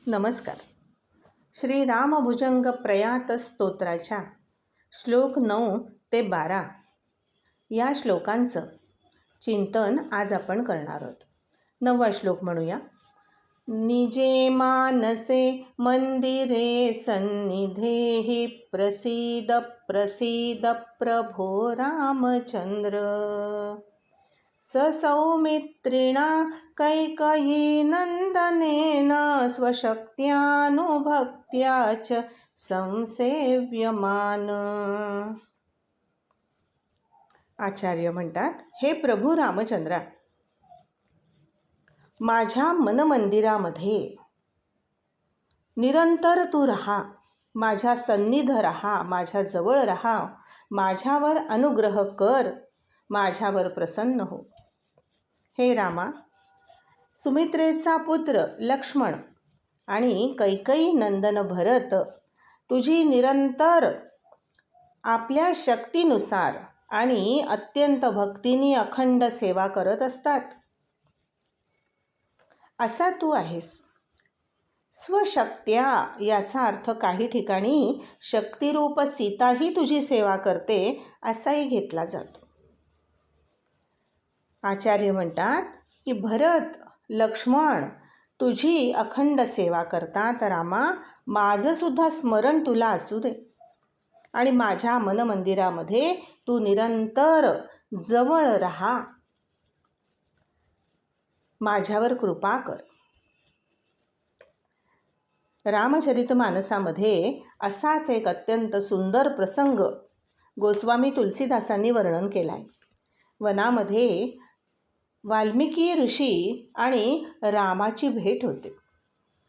नमस्कार. श्री रामभुजंग प्रयात स्तोत्राच्या श्लोक 9 ते 12 या श्लोकांचं चिंतन आज आपण करणार आहोत. 9वा श्लोक म्हणूया. निजे मानसे मंदिरे सन्निधेहि प्रसीद प्रसीद प्रभो रामचंद्र. सौमित्रिणा कैकेयीनन्दनेन स्वशक्त्यानुभक्त्या च संसेव्यमान. आचार्य म्हणतात, हे प्रभू रामचंद्रा, माझ्या मनमंदिरामध्ये निरंतर तू राहा, माझ्या सन्निध राहा, माझ्या जवळ राहा, माझ्यावर अनुग्रह कर, माझ्यावर प्रसन्न हो. हे रामा, सुमित्रेचा पुत्र लक्ष्मण आणि कैकेयी नंदन भरत तुझी निरंतर आपल्या शक्तीनुसार आणि अत्यंत भक्तीने अखंड सेवा करत असतात. असा तू आहेस. स्वशक्त्या याचा अर्थ काही ठिकाणी शक्तिरूप सीताही तुझी सेवा करते असाही घेतला जातो. आचार्य म्हणतात की भरत, लक्ष्मण तुझी अखंड सेवा करतात. रामा, माझं सुद्धा स्मरण तुला असू दे आणि माझ्या मनमंदिरामध्ये तू निरंतर जवळ राहा, माझ्यावर कृपा कर. रामचरितमानसामध्ये असाच एक अत्यंत सुंदर प्रसंग गोस्वामी तुलसीदासांनी वर्णन केला आहे. वनामध्ये वाल्मिकी ऋषी आणि रामाची भेट होते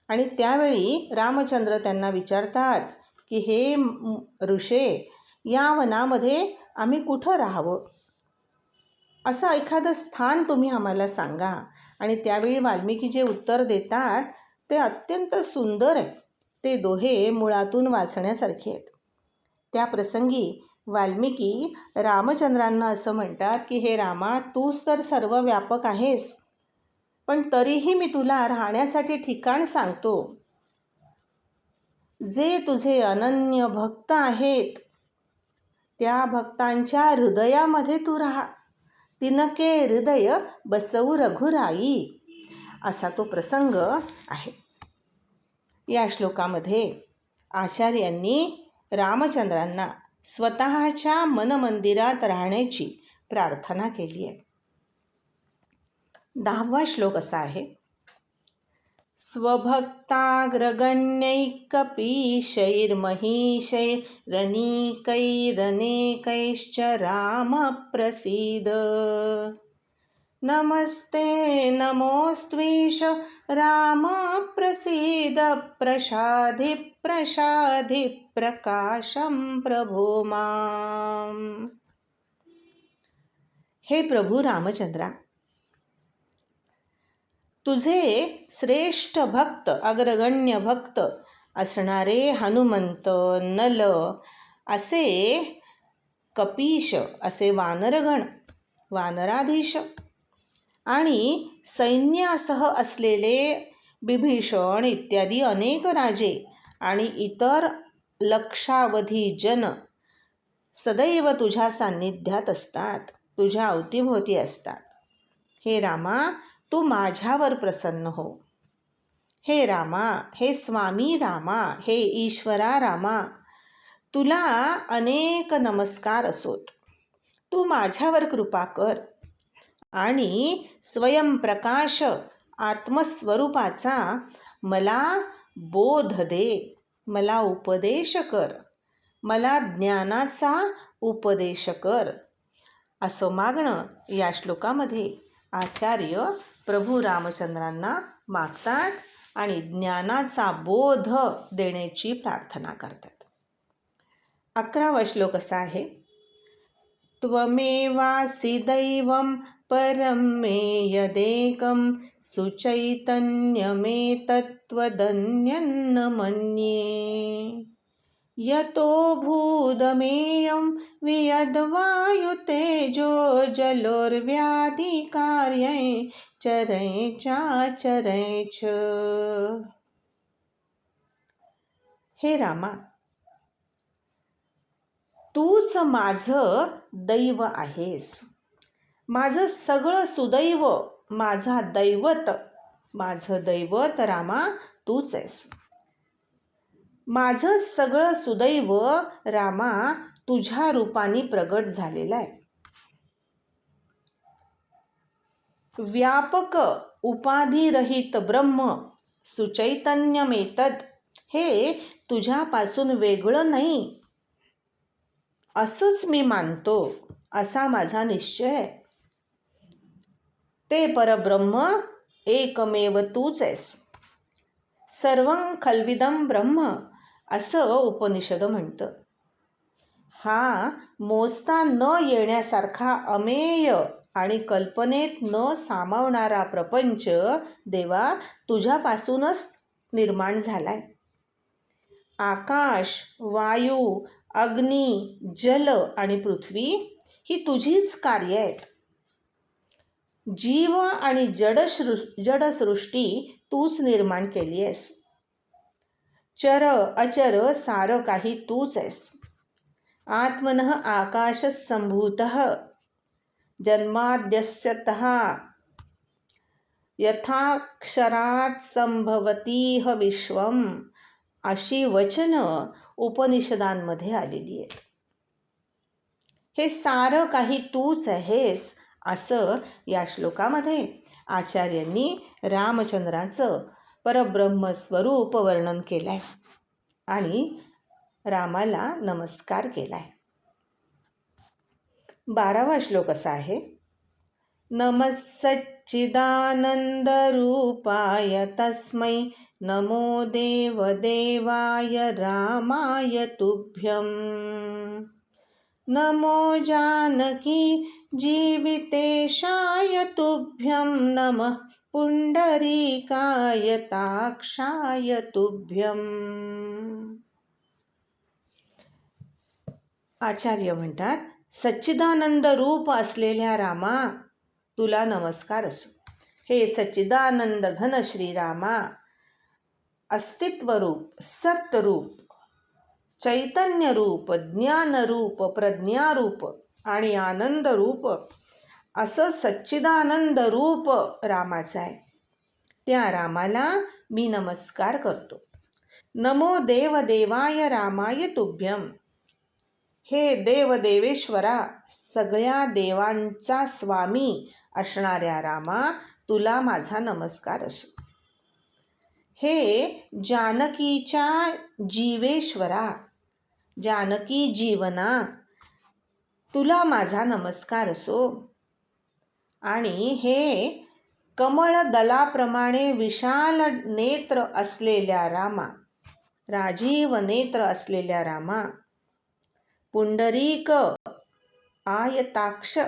आणि त्यावेळी रामचंद्र त्यांना विचारतात की हे ऋषे, या वनामध्ये आम्ही कुठं राहावं, असं एखादं स्थान तुम्ही आम्हाला सांगा. आणि त्यावेळी वाल्मिकी जे उत्तर देतात ते अत्यंत सुंदर आहे. ते दोहे मुळातून वाचण्यासारखे आहेत. त्या प्रसंगी वाल्मिकी रामचंद्रांना असं म्हणतात की हे रामा, तूच तर सर्व व्यापक आहेस, पण तरीही मी तुला राहण्यासाठी ठिकाण सांगतो. जे तुझे अनन्य भक्त आहेत त्या भक्तांच्या हृदयामध्ये तू राहा. तिनके हृदय बसवू रघुराई, असा तो प्रसंग आहे. या श्लोकामध्ये आचार्यांनी रामचंद्रांना स्वतःच्या मनमंदिरात राहण्याची प्रार्थना केली आहे. 10वा श्लोक असा आहे. स्वभक्ताग्रगण्यैकपीशैर्महीशैरनीकैरनेकैश्च राम प्रसीद. नमस्ते नमोस्त्वीश राम प्रसीद प्रसादि प्रसादि प्रकाशं प्रभो मां. हे प्रभू रामचंद्रा, तुझे श्रेष्ठ भक्त, अग्रगण्य भक्त असणारे हनुमंत, नल, असे कपीश, असे वानरगण, वानराधीश आणि सैन्यासह असलेले बिभीषण इत्यादी अनेक राजे आणि इतर लक्षावधी जन सदैव तुझ्या सान्निध्यात असतात, तुझ्या अवतीभोवती असतात. हे रामा, तू माझ्यावर प्रसन्न हो. हे रामा, हे स्वामी रामा, हे ईश्वरा रामा, तुला अनेक नमस्कार असोत. तू माझ्यावर कृपा कर आणि स्वयंप्रकाश आत्मस्वरूपाचा मला बोध दे, मला उपदेश कर, मला ज्ञानाचा उपदेश कर, असं मागणं या श्लोकामध्ये आचार्य प्रभू रामचंद्रांना मागतात आणि ज्ञानाचा बोध देण्याची प्रार्थना करतात. 11वा श्लोक असा आहे. त्वमेवासि दैवं परं मे यदेकं सुचैतन्यमेतत्त्वदन्यं न मन्ये. यतो भूदमेयं वियद्वायुतेजो जलोर्व्याधिकार्यै चरै चाचरै च. हे रामा, तूच माझं दैव आहेस. माझं सगळं सुदैव, माझा दैवत, माझं दैवत रामा तूच आहेस. माझं सगळं सुदैव रामा तुझ्या रूपाने प्रगट झालेलं आहे. व्यापक उपाधिरहित ब्रह्म सुचैतन्यमेतद, हे तुझ्यापासून वेगळं नाही असंच मी मानतो, असा माझा निश्चय आहे. ते परब्रह्म एकमेव तूच आहेस. सर्वं खल्विदं ब्रह्म असं उपनिषद म्हणतं. हा मोजता न येण्यासारखा अमेय आणि कल्पनेत न सामावणारा प्रपंच देवा तुझ्यापासूनच निर्माण झालाय. आकाश, वायू, अग्नी, जल आणि पृथ्वी ही तुझीच कार्य आहेत. जीव आणि जडसृष्टी तूच निर्माण केली आहेस. चर अचर सारं काही तूच आहेस. आत्मनः आकाशसंभूतः जन्माद्यस्यतः यथाक्षरात् संभवतीह विश्वम, अशी वचनं उपनिषदांमध्ये आलेली आहेत. हे सारं काही तूच आहेस असं या श्लोकामध्ये आचार्यांनी रामचंद्राचं परब्रह्मस्वरूप वर्णन केलं आहे आणि रामाला नमस्कार केला आहे. 12वा श्लोक असा आहे. नमः सच्चिदानंदरूपाय तस्मै नमो देवदेवाय रामाय तुभ्यं. नमो जानकी जीवितेशाय तुभ्यं. नमः पुंडरीकाय ताक्षाय तुभ्यं. आचार्य म्हणतात, सच्चिदानंद रूप असलेल्या रामा तुला नमस्कार असो. हे सच्चिदानंद घन श्रीरामा, अस्तित्वरूप, सत्रूप, चैतन्यरूप, ज्ञानरूप, प्रज्ञारूप आणि आनंदरूप असं सच्चिदानंद रूप रामाचं आहे. त्या रामाला मी नमस्कार करतो. नमो देवदेवाय रामाय तुभ्यं. हे देवदेवेश्वरा, सगळ्या देवांचा स्वामी असणाऱ्या रामा तुला माझा नमस्कार असो. हे जानकीच्या जीवेश्वरा, जानकी जीवना तुला माझा नमस्कार असो. आणि हे कमळदलाप्रमाणे विशाल नेत्र असलेल्या रामा, राजीव नेत्र असलेल्या रामा, पुंडरीक आयताक्ष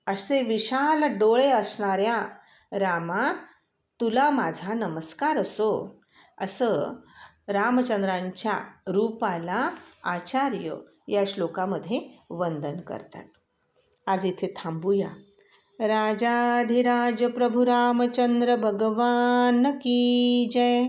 असे विशाल डोळे असणाऱ्या रामा तुला माझा नमस्कार असो. असं रामचंद्रांच्या रूपाला आचार्य या श्लोकामध्ये वंदन करतात. आज इथे थांबूया. राजाधिराज प्रभू रामचंद्र भगवान की जय.